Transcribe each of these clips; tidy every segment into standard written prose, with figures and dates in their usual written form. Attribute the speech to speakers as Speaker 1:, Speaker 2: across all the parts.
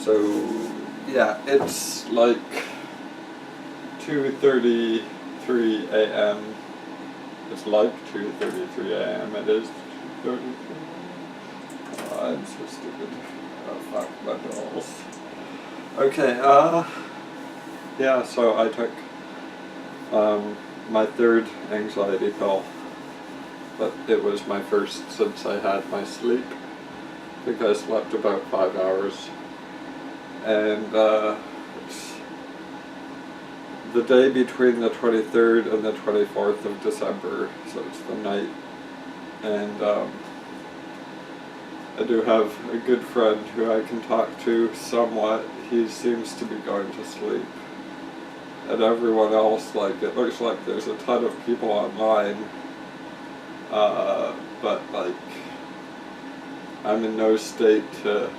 Speaker 1: So yeah, it's like 2:33 a.m. It's like 2:33 a.m. It is 2:33. Oh, I'm so stupid. Oh fuck my balls. Okay, yeah, so I took my third anxiety pill, but it was my first since I had my sleep. I think I slept about 5 hours, and it's the day between the 23rd and the 24th of December, so it's the night, and I do have a good friend who I can talk to somewhat. He seems to be going to sleep. And everyone else, like, it looks like there's a ton of people online, but, like, I'm in no state to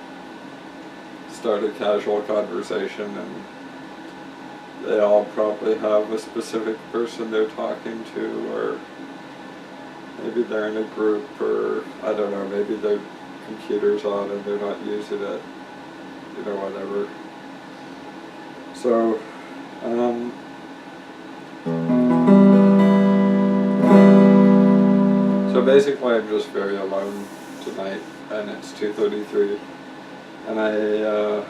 Speaker 1: start a casual conversation, and they all probably have a specific person they're talking to, or maybe they're in a group, or, I don't know, maybe their computer's on and they're not using it, you know, whatever. So, so basically I'm just very alone tonight, and it's 2:33, and I,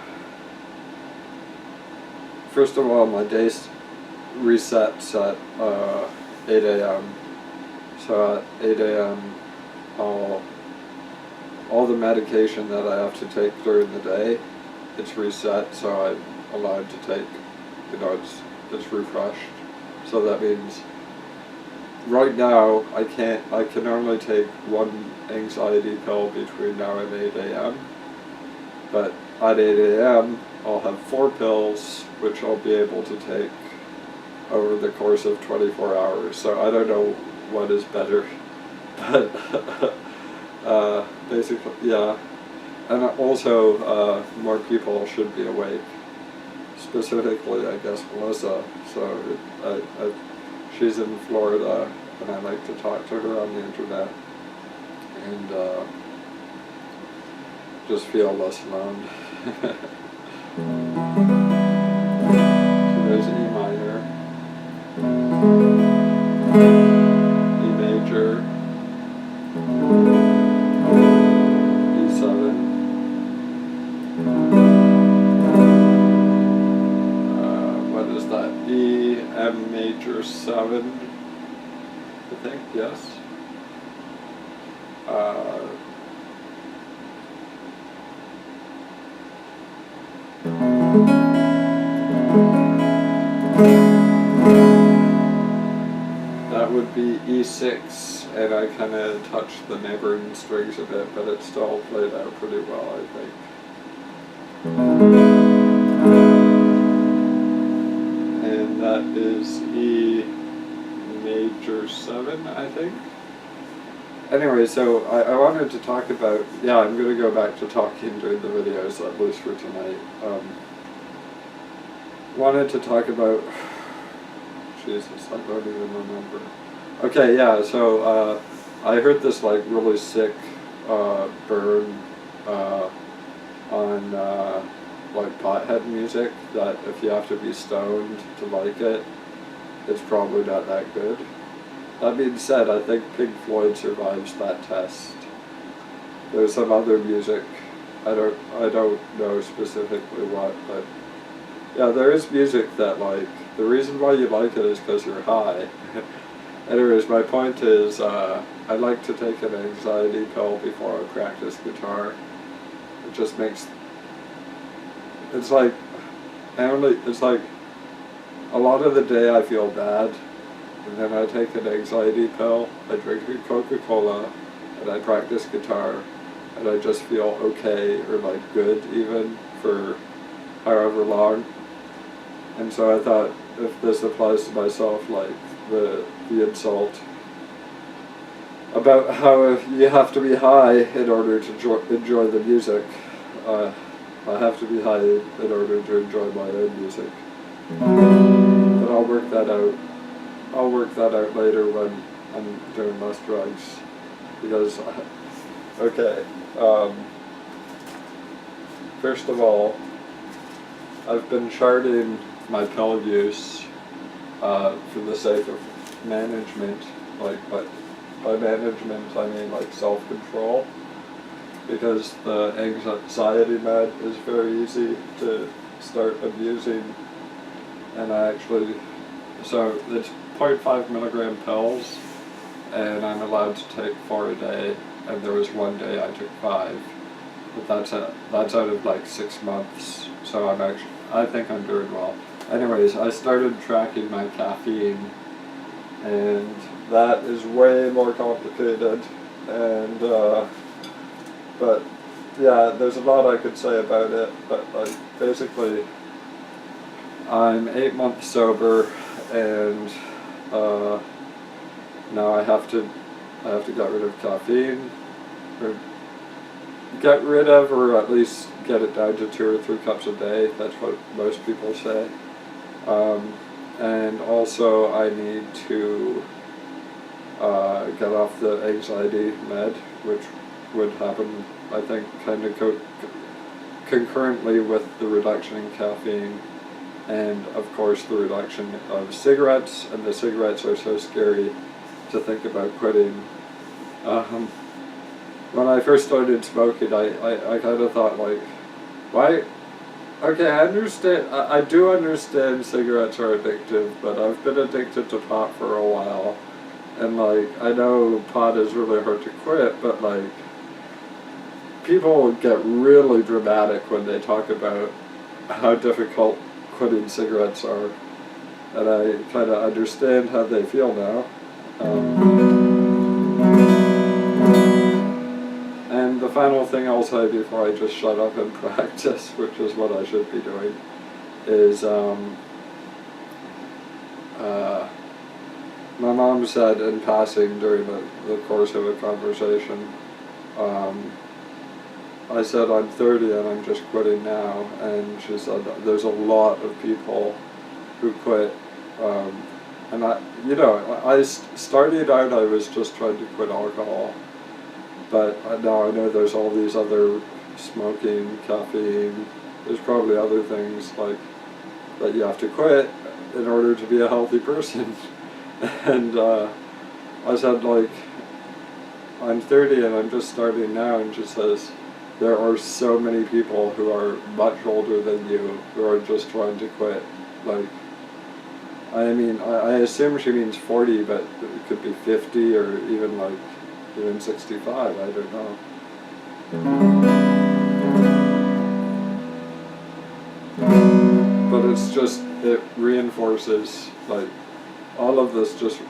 Speaker 1: first of all, my day resets at 8 a.m. So at 8 a.m. all the medication that I have to take during the day, it's reset, so I'm allowed to take, you know, it's refreshed. So that means right now I can only take one anxiety pill between now and 8 a.m. But at 8 a.m. I'll have 4 pills, which I'll be able to take over the course of 24 hours. So I don't know what is better, but basically, yeah. And also, more people should be awake. Specifically, I guess, Melissa. So she's in Florida, and I like to talk to her on the internet, and just feel less alone. So there's E minor, E major, E7, what is that, E, M major 7, I think, yes. That would be E6, and I kind of touched the neighboring strings a bit, but it still played out pretty well, I think. And that is E major 7, I think. Anyway, so I wanted to talk about, yeah, I'm going to go back to talking during the videos, at least for tonight. Wanted to talk about, Jesus, I don't even remember. Okay, yeah, so I heard this like really sick burn on like pothead music, that if you have to be stoned to like it, it's probably not that good. That being said, I think Pink Floyd survives that test. There's some other music, I don't know specifically what, but yeah, there is music that, like, the reason why you like it is because you're high. Anyways, my point is, I like to take an anxiety pill before I practice guitar. It just makes, it's like, it's like, a lot of the day I feel bad, and then I take an anxiety pill, I drink a Coca-Cola, and I practice guitar, and I just feel okay, or like good even, for however long. And so I thought, if this applies to myself, like the insult about how you have to be high in order to enjoy the music, I have to be high in order to enjoy my own music. But I'll work that out. I'll work that out later when I'm doing less drugs, because, okay, first of all, I've been charting my pill use for the sake of management, like, but by management I mean like self-control, because the anxiety med is very easy to start abusing, and so it's 0.5 milligram pills, and I'm allowed to take 4 a day, and there was one day I took 5, but that's out of like 6 months, so I think I'm doing well. Anyways, I started tracking my caffeine, and that is way more complicated, and but yeah, there's a lot I could say about it, but like basically I'm 8 months sober, and now I have to get rid of caffeine, or get rid of, or at least get it down to 2 or 3 cups a day. That's what most people say. And also I need to get off the anxiety med, which would happen, I think, kind of concurrently with the reduction in caffeine, and of course the reduction of cigarettes, and the cigarettes are so scary to think about quitting. When I first started smoking, I kind of thought, like, why? Okay, I do understand cigarettes are addictive, but I've been addicted to pot for a while, and like, I know pot is really hard to quit, but like, people get really dramatic when they talk about how difficult quitting cigarettes are, and I kind of understand how they feel now. And the final thing I'll say before I just shut up and practice, which is what I should be doing, is my mom said in passing during the course of a conversation, I said I'm 30 and I'm just quitting now, and she said there's a lot of people who quit, and I started out, I was just trying to quit alcohol, but now I know there's all these other, smoking, caffeine, there's probably other things like that you have to quit in order to be a healthy person. And I said, like, I'm 30 and I'm just starting now, and she says, there are so many people who are much older than you who are just trying to quit. Like, I mean, I assume she means 40, but it could be 50 or even 65, I don't know. But it's just, it reinforces, like, all of this just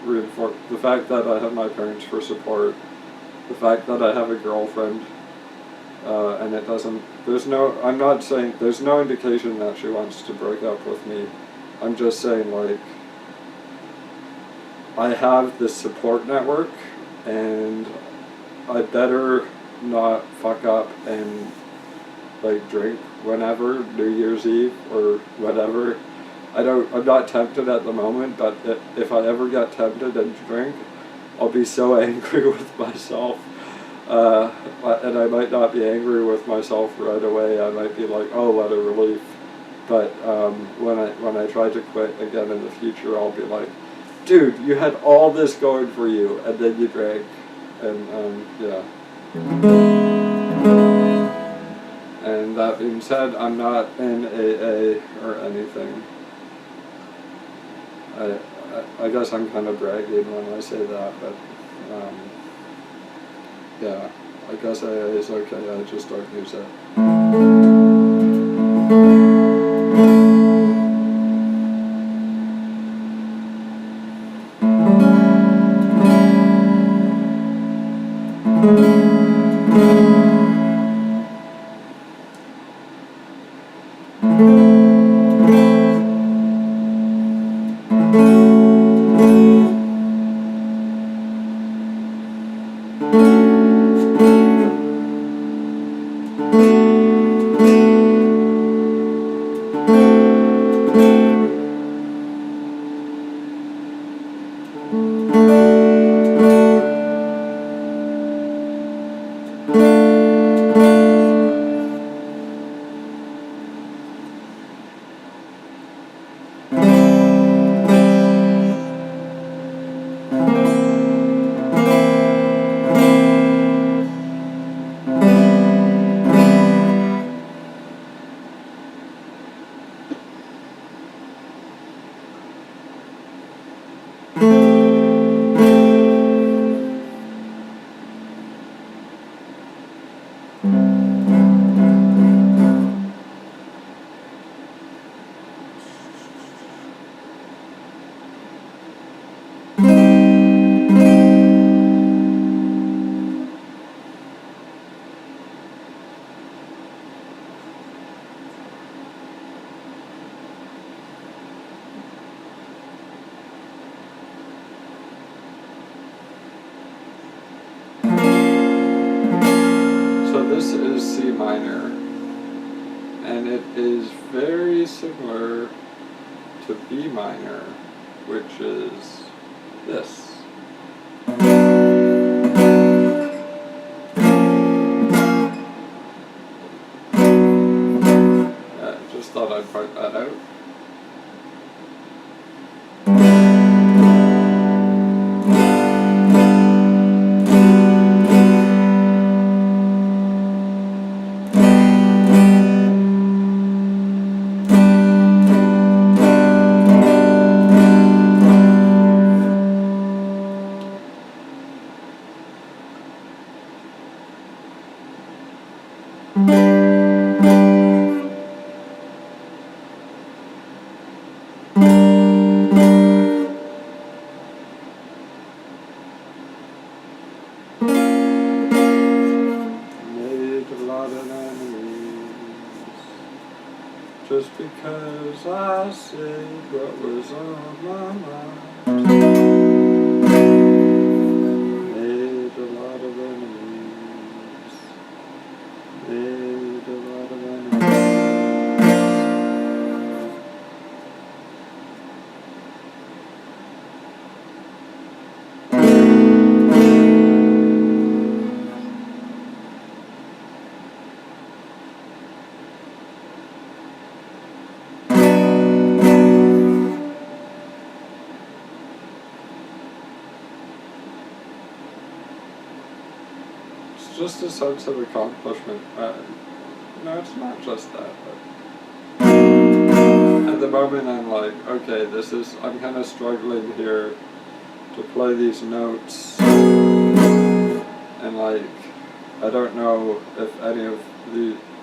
Speaker 1: reinforce the fact that I have my parents for support, the fact that I have a girlfriend, and it doesn't, I'm not saying, there's no indication that she wants to break up with me. I'm just saying, like, I have this support network, and I better not fuck up and, like, drink whenever, New Year's Eve or whatever. I'm not tempted at the moment, but if I ever get tempted and drink, I'll be so angry with myself. And I might not be angry with myself right away. I might be like, oh, what a relief. But when I try to quit again in the future, I'll be like, dude, you had all this going for you, and then you drank. And yeah. And that being said, I'm not in AA or anything. I guess I'm kind of bragging when I say that, but yeah, I guess AA is okay, I just don't use it. this is C minor, and it is very similar to B minor, which is this. Just thought I'd point that out. Just because I said what was on my mind. Made a lot of enemies. Made a lot of enemies. Just a sense of accomplishment. No, it's not just that. But at the moment, I'm like, okay, I'm kind of struggling here to play these notes, and like, I don't know if any of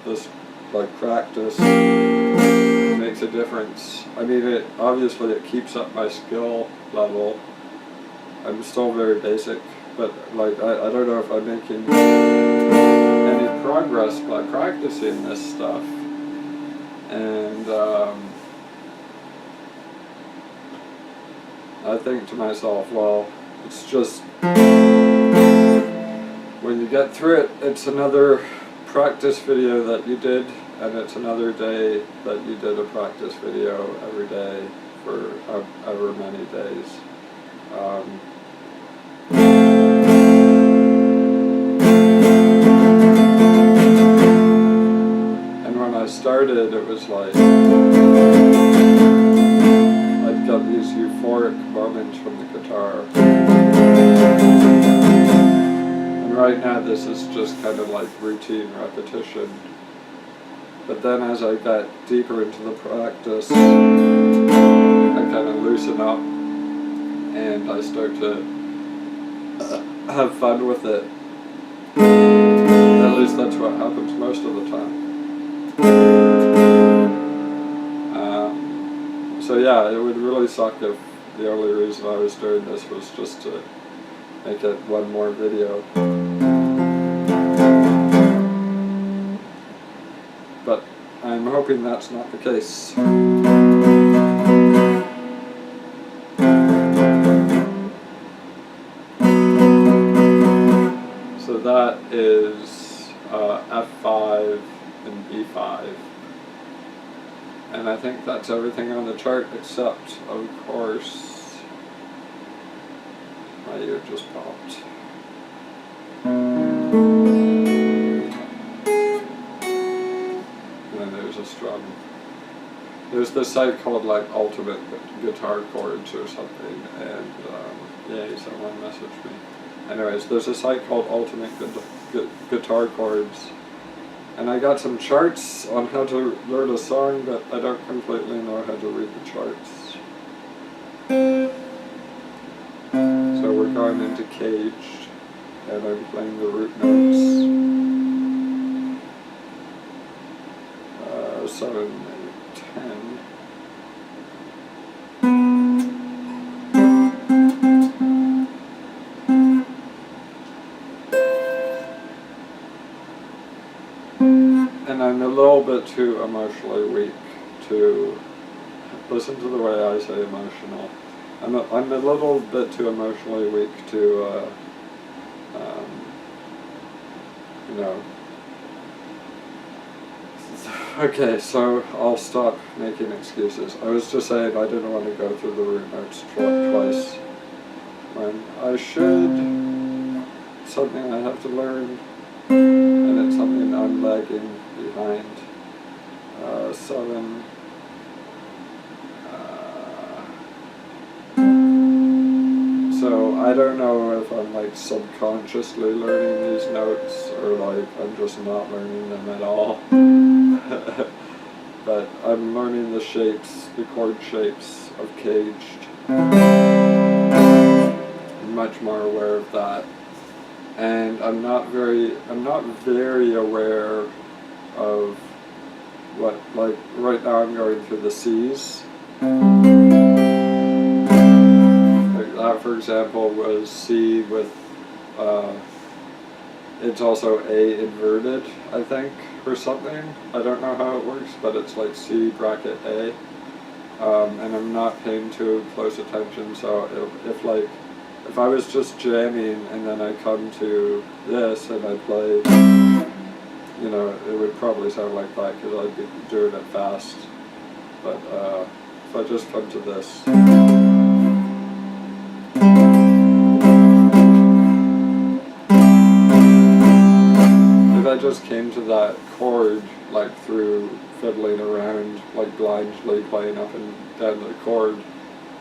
Speaker 1: this like practice makes a difference. I mean, obviously it keeps up my skill level. I'm still very basic. But like, I don't know if I'm making any progress by practicing this stuff. And I think to myself, well, it's just, when you get through it, it's another practice video that you did, and it's another day that you did a practice video every day for however many days. I started, it was like, I'd got these euphoric moments from the guitar. And right now this is just kind of like routine repetition. But then as I got deeper into the practice, I kind of loosen up and I start to have fun with it. At least that's what happens most of the time. So yeah, it would really suck if the only reason I was doing this was just to make it one more video. But I'm hoping that's not the case. So that is F5 and B5. And I think that's everything on the chart except, of course, my ear just popped. And then there's a strum. There's this site called like Ultimate Guitar Chords or something, and yay, someone messaged me. Anyways, there's a site called Ultimate Guitar Chords. And I got some charts on how to learn a song, but I don't completely know how to read the charts. So we're going into Caged, and I'm playing the root notes. 7, 8, 10. And I'm a little bit too emotionally weak to listen to the way I say emotional. I'm a little bit too emotionally weak to, you know, Okay, so I'll stop making excuses. I was just saying I didn't want to go through the root notes twice when I should. It's something I have to learn, and it's something I'm lagging behind. 7. So I don't know if I'm like subconsciously learning these notes or like I'm just not learning them at all. But I'm learning the shapes, the chord shapes of caged. I'm much more aware of that. And I'm not very aware of what, like right now I'm going through the C's. Like that, for example, was C with, it's also A inverted, I think, or something. I don't know how it works, but it's like C bracket A. And I'm not paying too close attention, so if I was just jamming and then I come to this and I play, you know, it would probably sound like that because I'd be doing it fast. But if I just come to this, if I just came to that chord like through fiddling around, like blindly playing up and down the chord,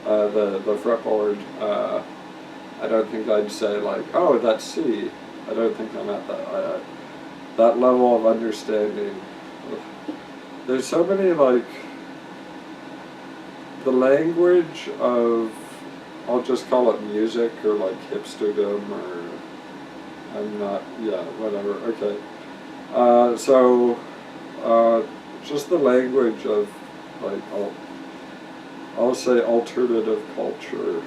Speaker 1: the fretboard, I don't think I'd say like, oh, that's C. I don't think I'm at that level of understanding. There's so many, like, the language of, I'll just call it music or like hipsterdom or I'm not, yeah, whatever, okay. Just the language of, like, I'll say alternative culture.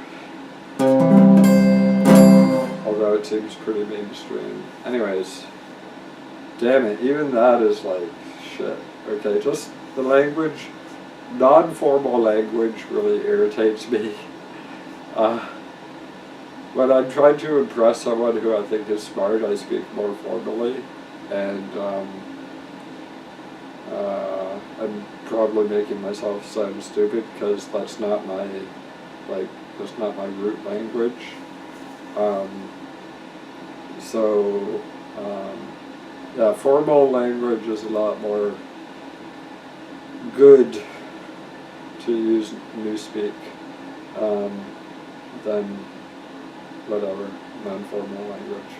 Speaker 1: Although it seems pretty mainstream. Anyways, damn it, even that is like, shit. Okay, just the language, non-formal language really irritates me. When I'm trying to impress someone who I think is smart, I speak more formally, and I'm probably making myself sound stupid because that's not my root language. Yeah, formal language is a lot more good to use newspeak than whatever non-formal language.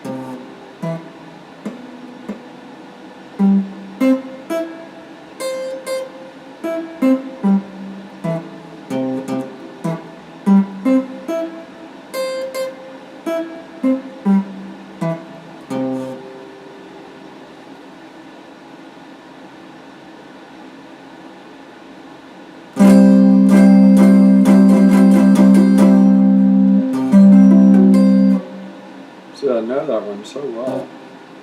Speaker 1: See, I know that one so well.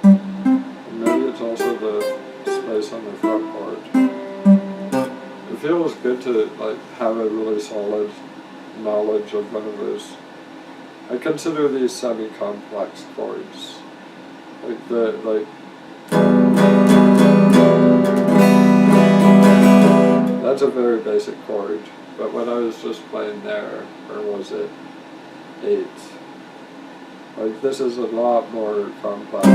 Speaker 1: And maybe it's also the space on the fretboard. It feels good to like have a really solid knowledge of one of those. I consider these semi-complex chords. That's a very basic chord, but when I was just playing there, or was it 8? Like, this is a lot more complex.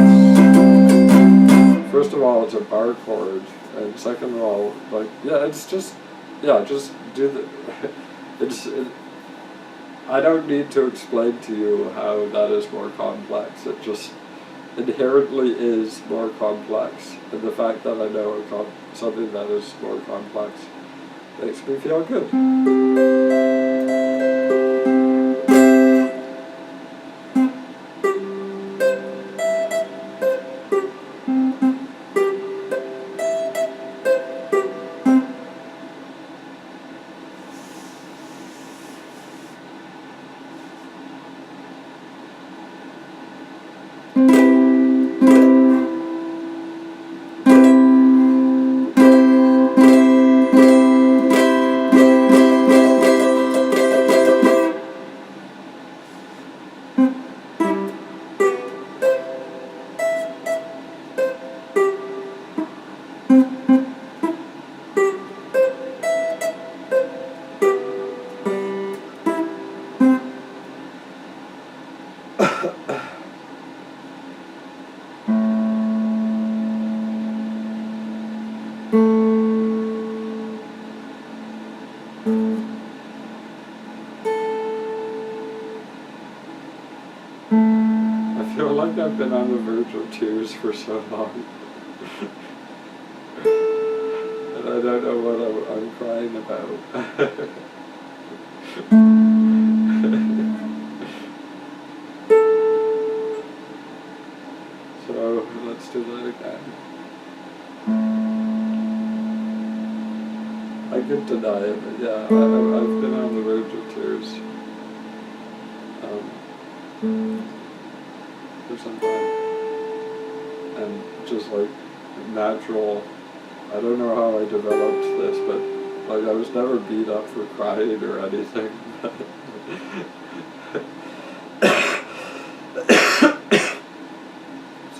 Speaker 1: First of all, it's a bar chord, and second of all, like, yeah, it's just, yeah, just do the, I don't need to explain to you how that is more complex. It just inherently is more complex, and the fact that I know something that is more complex makes me feel good. like I've been on the verge of tears for so long. And I don't know what I'm crying about. So let's do that again. I could deny it, but yeah, I've been on the verge of tears for some time. And just like natural, I don't know how I developed this, but like I was never beat up for crying or anything.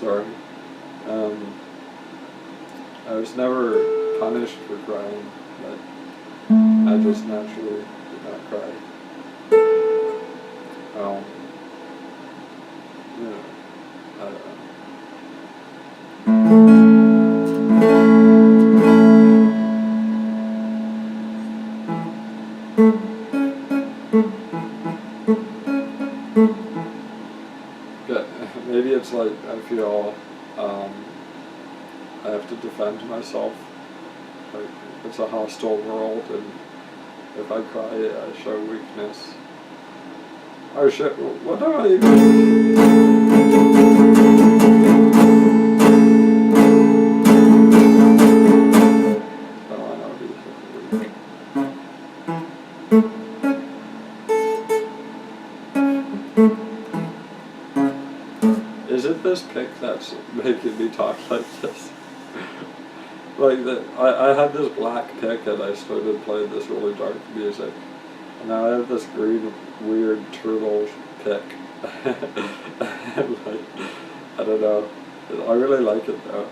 Speaker 1: Sorry. I was never punished for crying, but I just naturally did not cry. Yeah, I don't know. But maybe it's like I feel I have to defend myself. Like it's a hostile world, and if I cry, I show weakness. Oh shit! What am I even? Is it this pick that's making me talk like this? Like that, I had this black pick and I started playing this really dark music. And now I have this green weird turtle pick. And like, I don't know. I really like it though.